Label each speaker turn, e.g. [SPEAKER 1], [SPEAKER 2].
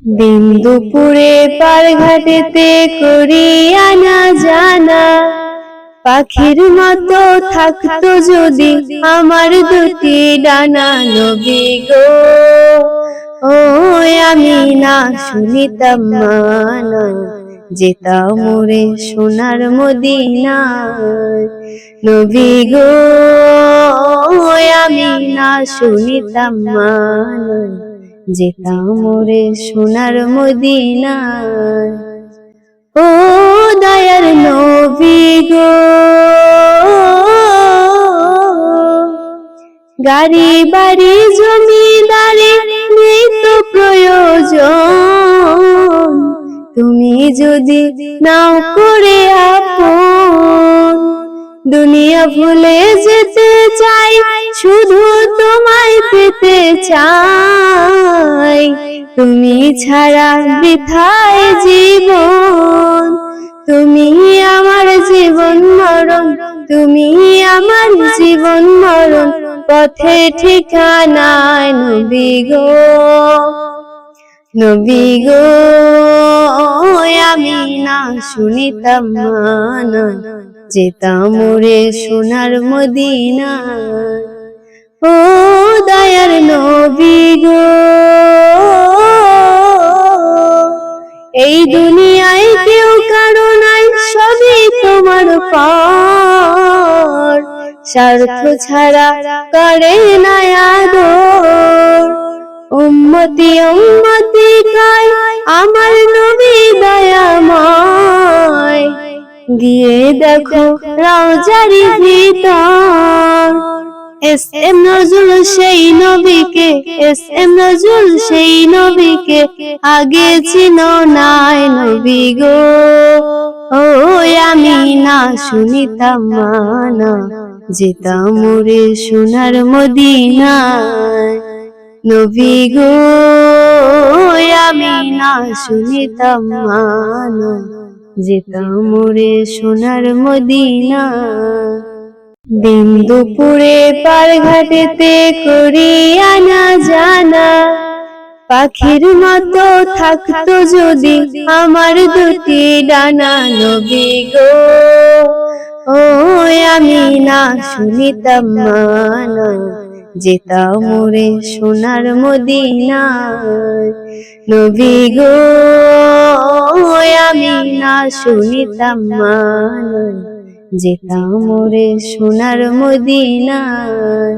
[SPEAKER 1] বিন্দুপুরে পার ঘাটেতে করি আনা জানা, পাখির মতো থাকতো যদি আমার দুটি ডানা। নবী গো ও আমি না শুনিতাম মানা, যেতাম মোরে সোনার মদিনায়। নবী গো আমি না শুনিতাম মানা, যেতাম মোরে সোনার মদিনায়। ও দয়ার নবী গো, গাড়ি বাড়ি জমিদারি নেই তো প্রয়োজন, তুমি যদি নাও করে আপন। দুনিয়া ভুলে যেতে চাই, শুধু তোমায় পেতে চাই। তুমি ছাড়া বৃথায় জীবন, তুমি আমার জীবন মরণ, তুমি আমার জীবন মরণ, পথে ঠিকানায়। নবী গো নবী গো আমি না শুনিতাম মানা, যেতাম মোরে সোনার মদিনায়। ও দয়ার নবী গো, এই দুনিয়ায় কেউ কারো নাই, সবই তোমার পার। স্বার্থ ছাড়া করে না আদর, উম্মতি উম্মতি কয় আমার নবী দয়াময়। গিয়ে দেখো রওজারি ভিতর, এস এম নজরুল সেই নবীকে, এস এম নজরুল সেই নবীকে আগে চিনো নাই। নবী গো ও আমি না শুনিতাম মানা, যেতাম মোরে সোনার মদিনায়। নবী গো আমি না শুনিতাম মানা, যেতাম মোরে সোনার মদিনায়। বিন্দুপুরে পার ঘাটেতে করি আনা জানা, পাখির মতো থাকতো যদি আমার দুটি ডানা। নবী গো ও আমি না শুনিতাম মানা, যেতাম মোরে সোনার মদিনায়। নবী গো আমি না শুনিতাম মানা, যেতাম মোরে সোনার মদিনায়।